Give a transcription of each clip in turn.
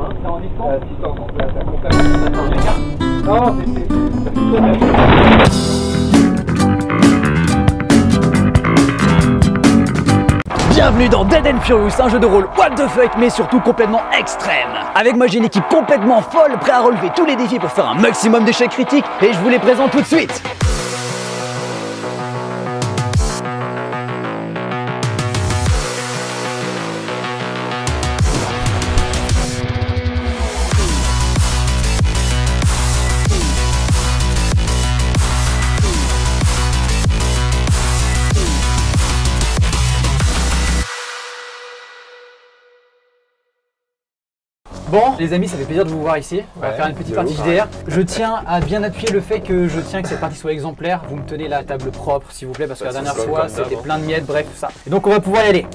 Hein. T'es en distance distance, on peut attaquer complètement. Non, Bienvenue dans Dead and Furious, un jeu de rôle what the fuck mais surtout complètement extrême. Avec moi j'ai une équipe complètement folle, prêt à relever tous les défis pour faire un maximum d'échecs critiques et je vous les présente tout de suite. Bon les amis, ça fait plaisir de vous voir ici. On va faire une petite partie JDR. Je tiens à bien appuyer le fait que je tiens que cette partie soit exemplaire. Vous me tenez la table propre s'il vous plaît parce que la dernière fois c'était plein de miettes, bref tout ça. Et donc on va pouvoir y aller.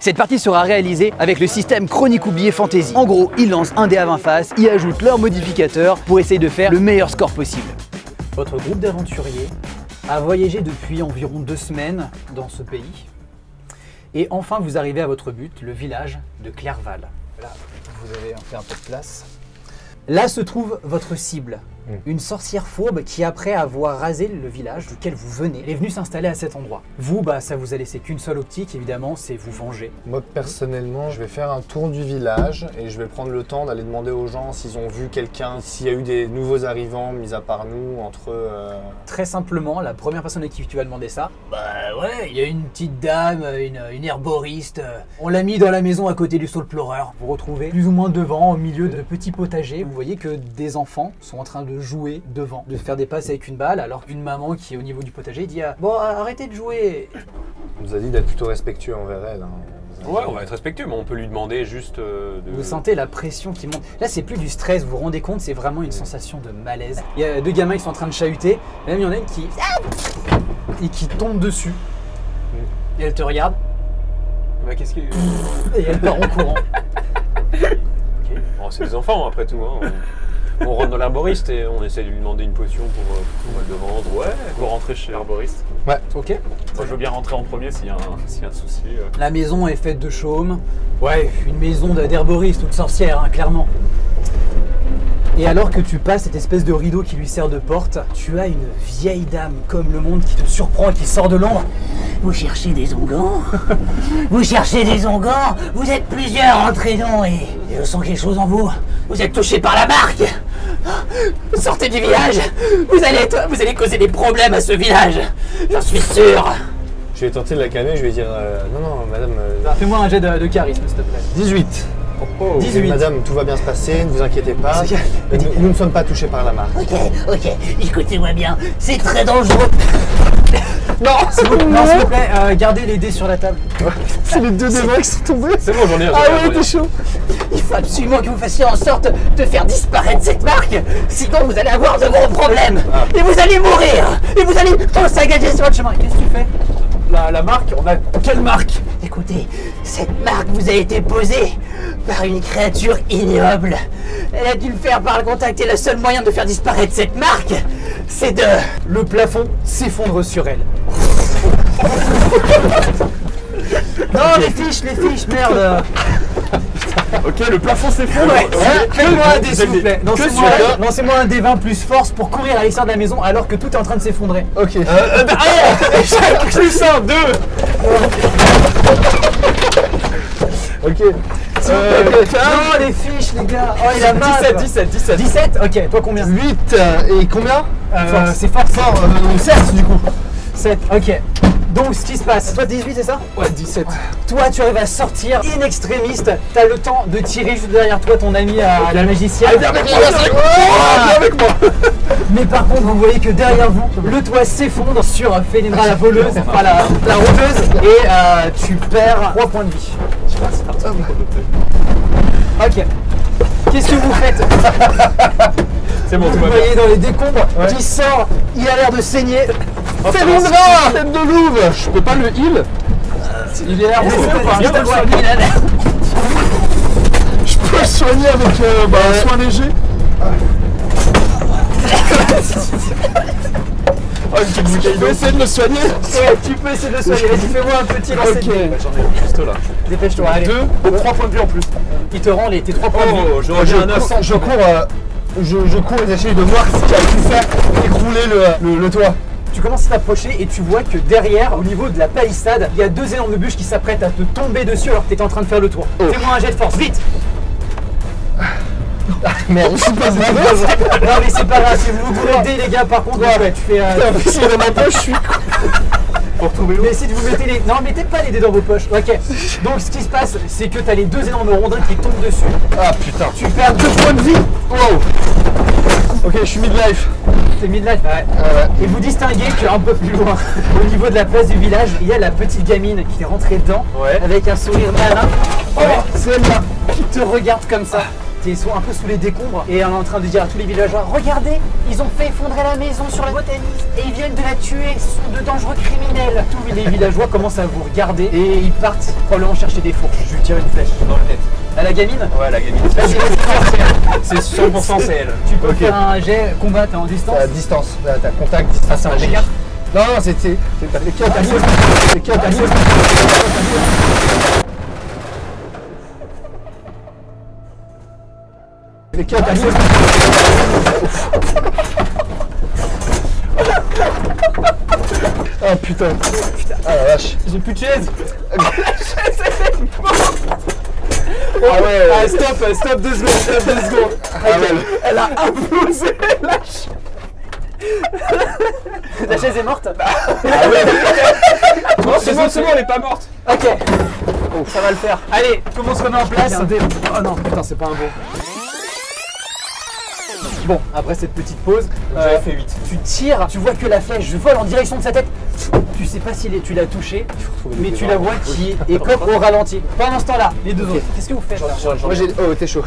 Cette partie sera réalisée avec le système Chronique Oublié Fantasy. En gros, ils lancent un dé à 20 faces, y ajoutent leurs modificateurs pour essayer de faire le meilleur score possible. Votre groupe d'aventuriers a voyagé depuis environ 2 semaines dans ce pays. Et enfin vous arrivez à votre but, le village de Clairval. Là, vous avez fait un peu de place. Là se trouve votre cible, une sorcière fourbe qui, après avoir rasé le village duquel vous venez, est venue s'installer à cet endroit. Vous, ça vous a laissé qu'une seule optique, évidemment, c'est vous venger. Moi, personnellement, je vais faire un tour du village et je vais prendre le temps d'aller demander aux gens s'ils ont vu quelqu'un, s'il y a eu des nouveaux arrivants, mis à part nous, entre eux. Très simplement, la première personne à qui tu vas demander ça, ouais, il y a une petite dame, une herboriste. On l'a mis dans la maison à côté du saule pleureur. Vous retrouvez plus ou moins devant, au milieu de petits potagers. Vous voyez que des enfants sont en train de jouer devant, de faire des passes avec une balle, alors qu'une maman qui est au niveau du potager dit bon, arrêtez de jouer. On nous a dit d'être plutôt respectueux envers elle. Hein. Ouais, on va être respectueux, mais on peut lui demander juste de... Vous sentez la pression qui monte. Là, c'est plus du stress, vous vous rendez compte, c'est vraiment une sensation de malaise. Il y a 2 gamins qui sont en train de chahuter, même il y en a une qui... et qui tombe dessus. Et elle te regarde. Bah, qu'est-ce qu'il... Et elle part en courant. Okay. Bon, c'est des enfants, après tout. Hein. On rentre dans l'herboriste et on essaie de lui demander une potion pour le vendre. Ouais, pour rentrer chez l'herboriste. Ouais. Ok. Moi, je veux bien rentrer en premier s'il y a un souci. La maison est faite de chaume. Ouais, une maison d'herboriste ou de sorcière, hein, clairement. Et alors que tu passes cette espèce de rideau qui lui sert de porte, tu as une vieille dame comme le monde qui te surprend et qui sort de l'ombre. Vous cherchez des onguents? Vous cherchez des onguents? Vous êtes plusieurs, entrez donc et je sens quelque chose en vous. Vous êtes touché par la marque. Sortez du village. Vous allez causer des problèmes à ce village. J'en suis sûr. Je vais tenter de la calmer, je vais dire non, madame. Fais-moi un jet de charisme, s'il te plaît. 18. 18. Madame, tout va bien se passer, ne vous inquiétez pas. Nous ne sommes pas touchés par la marque. Ok, écoutez-moi bien, c'est très dangereux. Non, s'il vous plaît, gardez les dés sur la table. C'est les 2 démons qui sont tombés. C'est bon, j'en ai un. Ah ouais, t'es chaud. Il faut absolument que vous fassiez en sorte de faire disparaître cette marque, sinon vous allez avoir de gros problèmes. Et vous allez mourir. Et vous allez tous s'engager sur votre chemin. Qu'est-ce que tu fais? La marque, on a quelle marque? Écoutez, cette marque vous a été posée par une créature ignoble. Elle a dû le faire par le contact et le seul moyen de faire disparaître cette marque, c'est de... Le plafond s'effondre sur elle. Non, les fiches, merde. Ok, le plafond s'effondre. Ouais, fais-moi un dé s'il vous plaît. Lancez-moi un dé 20 plus force pour courir à l'extérieur de la maison alors que tout est en train de s'effondrer. Ok. Plus un, 2. Ok. Non, les fiches, les gars. Oh, il a 17. 17. Ok, toi combien? 8 et combien? C'est fort. 7 du coup. 7, ok. Donc ce qui se passe, toi 18 c'est ça? Ouais, 17. Toi tu arrives à sortir in extremis, t'as le temps de tirer juste derrière toi ton ami à la magicienne. Viens avec moi. Mais par contre vous voyez que derrière vous, le toit s'effondre sur Fénédra la voleuse, enfin la rôdeuse, et tu perds 3 points de vie. Ok. Qu'est-ce que vous faites? C'est bon, tout Vous va bien. voyez dans les décombres qui sort, il a l'air de saigner. Fénédra, tête de louve. Je peux pas le heal. Il est là, Je peux le soigner avec un soin léger. Tu peux essayer de le soigner? Ouais, tu peux essayer de le soigner. Vas-y, fais-moi un petit lancer de dés. J'en ai juste là. Dépêche-toi, allez. 3 points de vie en plus. Il te rend tes 3 points de vie. Oh, je reviens à 900. Je cours et j'essaye de voir ce qui a pu faire écrouler le toit. Tu commences à t'approcher et tu vois que derrière, au niveau de la palissade, il y a 2 énormes bûches qui s'apprêtent à te tomber dessus alors que tu étais en train de faire le tour. Fais-moi un jet de force, vite! Merde, je suis pas Non mais c'est pas grave, si vous voulez aider les gars, par contre, tu fais... Si dans ma poche, je suis pour trouver l'eau. Mais si vous mettez les... Non, mettez pas les dés dans vos poches. Ok. Donc ce qui se passe, c'est que t'as les 2 énormes rondins qui tombent dessus. Ah putain. Tu perds 2 points de vie. Wow. Ok, je suis midlife. T'es midlife, ouais. Et vous distinguez qu'un peu plus loin, au niveau de la place du village, il y a la petite gamine qui est rentrée dedans, avec un sourire malin. Oh, c'est elle-là qui te regarde comme ça. Ils sont un peu sous les décombres et elle est en train de dire à tous les villageois, regardez, ils ont fait effondrer la maison sur la botaniste et ils viennent de la tuer, ce sont de dangereux criminels. Tous les villageois commencent à vous regarder et ils partent probablement chercher des fourches. Je lui tire une flèche dans la tête. À la gamine? Ouais, la gamine. C'est 100% c'est elle. Tu peux faire un jet combat, t'es en distance? À distance, t'as contact, distance. Ah, c'est un G4? Non, c'était... C'est qui Ah putain. Ah la vache. J'ai plus de chaise. Ah ouais. Ah stop 2 secondes. Ah ouais. Elle a implosé la chaise est morte. Ah ouais. Non, c'est bon, elle est pas morte. Ok. Ça va le faire. Allez, comment on se remet en place? Oh non, putain, c'est pas un bon. Bon, après cette petite pause, j'avais fait 8. Tu tires, tu vois que la flèche vole en direction de sa tête. Tu sais pas si tu l'as touché, mais tu la vois qui est comme au ralenti. Pendant ce temps-là, les 2 autres, qu'est-ce que vous faites? Moi j'ai... Oh, t'es chaud.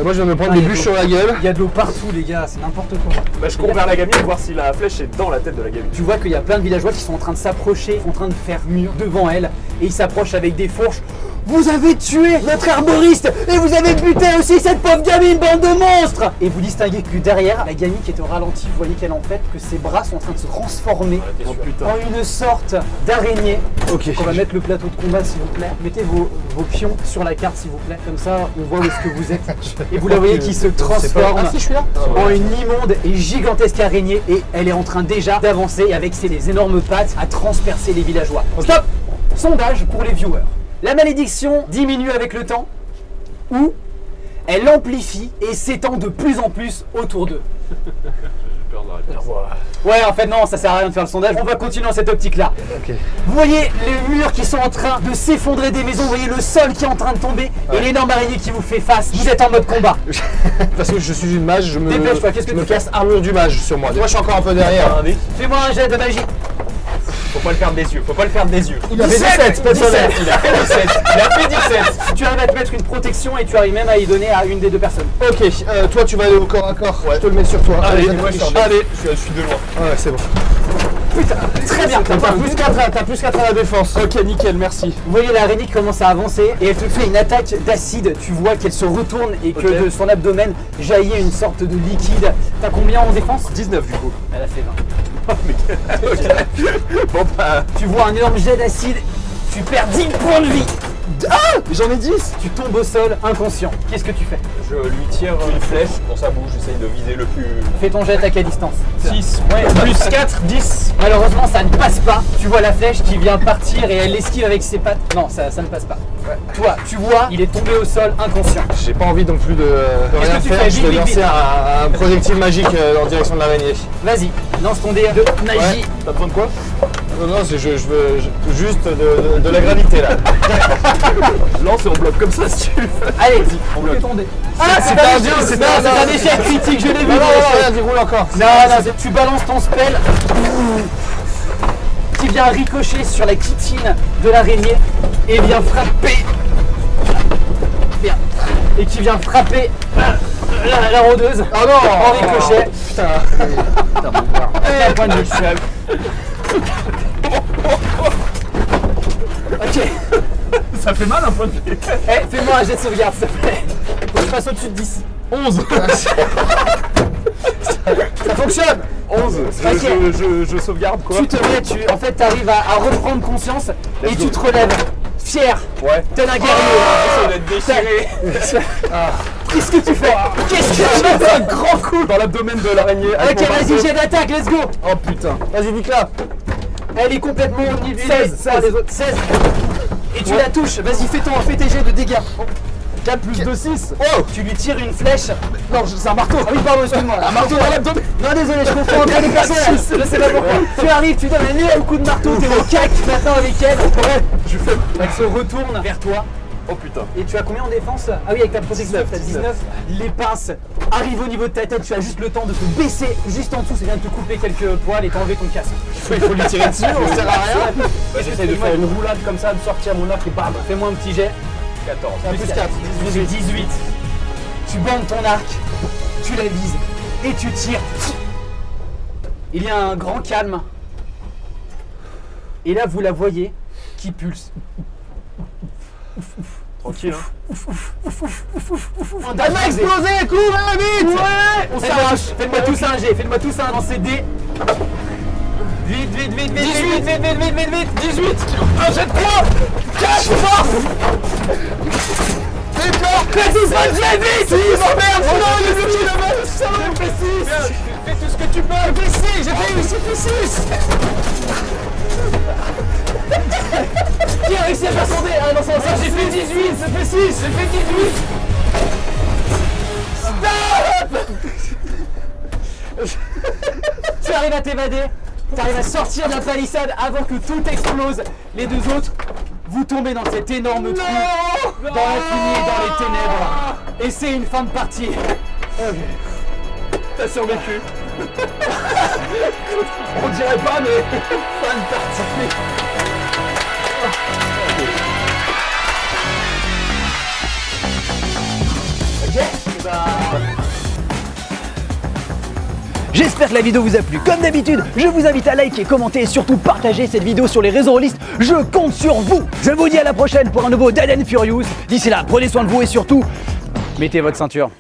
Moi je vais me prendre des bûches sur la gueule. Il y a de l'eau partout, les gars, c'est n'importe quoi. Bah, je cours vers la gamine pour voir si la flèche est dans la tête de la gamine. Tu vois qu'il y a plein de villageois qui sont en train de s'approcher, en train de faire mur devant elle, et ils s'approchent avec des fourches. Vous avez tué notre arboriste et vous avez buté aussi cette pauvre gamine, bande de monstres! Et vous distinguez que derrière, la gamine qui est au ralenti, vous voyez qu'elle en fait que ses bras sont en train de se transformer en une sorte d'araignée. Ok. On va mettre le plateau de combat s'il vous plaît. Mettez vos pions sur la carte s'il vous plaît. Comme ça, on voit où est-ce que vous êtes. Et vous la voyez qui se transforme Ah si, je suis là. en une immonde et gigantesque araignée. Et elle est en train déjà d'avancer avec ses énormes pattes à transpercer les villageois. Stop! Sondage pour les viewers. La malédiction diminue avec le temps ou elle amplifie et s'étend de plus en plus autour d'eux. J'ai peur de la réponse. Ouais, en fait, non, ça sert à rien de faire le sondage. On va continuer dans cette optique-là. Ok. Vous voyez les murs qui sont en train de s'effondrer des maisons, vous voyez le sol qui est en train de tomber et l'énorme araignée qui vous fait face. Vous êtes en mode combat. Parce que je suis une mage, je me... Dépêche-toi, qu'est-ce que je tu me fais? casse armure du mage sur moi. Moi je suis encore un peu derrière. Fais-moi un jet de magie. Faut pas le perdre des yeux, faut pas le perdre des yeux. Il a fait 17, personnel. Il a fait 17. Il a fait 17. Tu arrives à te mettre une protection et tu arrives même à y donner à une des 2 personnes. Ok, toi tu vas aller au corps à corps. Ouais. Je te le mets sur toi. Allez, moi, moi je suis de loin. Ouais, c'est bon. Putain, très bien. T'as plus 4 à la défense. Ok, nickel, merci. Vous voyez l'araignée qui commence à avancer et elle te fait une attaque d'acide. Tu vois qu'elle se retourne et que de son abdomen jaillit une sorte de liquide. T'as combien en défense? 19 du coup. Elle a fait 20. Bon bah... Tu vois un énorme jet d'acide, tu perds 10 points de vie. Ah, j'en ai 10. Tu tombes au sol inconscient. Qu'est-ce que tu fais? Je lui tire une flèche dans sa bouche, j'essaye de viser le plus... Fais ton jet à distance. 6, ouais, plus 4, 10. Malheureusement, ça ne passe pas. Tu vois la flèche qui vient partir et elle l'esquive avec ses pattes. Non, ça ne passe pas. Ouais. Toi, tu vois, il est tombé au sol inconscient. J'ai pas envie non plus de rien que tu faire. fais? Je vais Vite, lancer vite. un projectile magique en direction de l'araignée. Vas-y, lance ton dé de magie. Ouais. T'as besoin de quoi? Non, je veux juste de la gravité là. Lance et on bloque comme ça si tu veux. Allez, on bloque. fais ton dé. Ah, c'est un échec critique, je l'ai vu. Non, regarde, il roule encore. Non, tu balances ton spell qui vient ricocher sur la chitine de l'araignée et vient frapper. Bien. Et qui vient frapper la rôdeuse Oh non, en ricochet. Putain. Un point de vue. Ok. Ça fait mal un point de vue. Eh, fais-moi un jet de sauvegarde, s'il te plaît. Faut que je passe au-dessus de 10. 11. Ça fonctionne. 11. Ok. Je sauvegarde quoi? Tu te mets, en fait, tu arrives à reprendre conscience et tu te relèves. fier. Ouais. Tel un guerrier. Ça doit être déchiré. Qu'est-ce que tu fais? Qu'est-ce que tu fais? Un grand coup dans l'abdomen de l'araignée. Ok, vas-y, jet d'attaque, let's go. Oh putain. Vas-y, nique-la. Elle est complètement nivelée 16, par les autres. 16. Et tu la touches. Vas-y, fais tes jets de dégâts. 4 plus 2, 6. Oh, tu lui tires une flèche. Non, c'est un marteau. Ah oui, pardon, excuse-moi. Un marteau dans l'abdomen. Non, désolé, je confonds entre les personnages. Je sais pas pourquoi. Tu arrives, tu donnes un énorme coup de marteau, t'es au cac maintenant avec elle. Ouais, Je fais. elle se retourne vers toi. Oh putain. Et tu as combien en défense? Ah oui, avec ta protection, t'as 19. Les pinces arrivent au niveau de ta tête, tu as juste le temps de te baisser juste en dessous, c'est bien de te couper quelques poils et t'enlever ton casque. Il faut lui tirer dessus, on sert à rien. J'essaie de faire une roulade comme ça, de sortir mon arc et bam, fais-moi un petit jet. 14. Plus 4. J'ai 18. Tu bandes ton arc, tu la vises et tu tires. Il y a un grand calme. Et là, vous la voyez qui pulse. Tranquille, hein. Elle m'a explosé, cours, vite! Ouais! On s'arrache. s'arrache. Faites-moi tous un jet, faites-moi tous un lancer de dés. Vite, vite, vite, vite, 18. vite, vite, vite, vite, vite, vite, 18. Un jet de 3. 4. Fais peur. Fais tous un jet, vite! 6. Oh merde. Oh non, il est bloqué là-bas. J'ai fait 6. Fais tout ce que tu peux. J'ai fait 6. J'ai fait 6. Qui a réussi à faire son dé? Ah non, ça, j'ai fait 18, ça fait 6, j'ai fait 18. Stop! Tu arrives à t'évader, tu arrives à sortir de la palissade avant que tout explose. Les deux autres, vous tombez dans cet énorme trou, dans l'infini et dans les ténèbres. Et c'est une fin de partie. T'as survécu. On dirait pas, mais fin de partie. J'espère que la vidéo vous a plu. Comme d'habitude, je vous invite à liker, commenter et surtout partager cette vidéo sur les réseaux rôlistes. Je compte sur vous. Je vous dis à la prochaine pour un nouveau Dead and Furious. D'ici là, prenez soin de vous et surtout, mettez votre ceinture.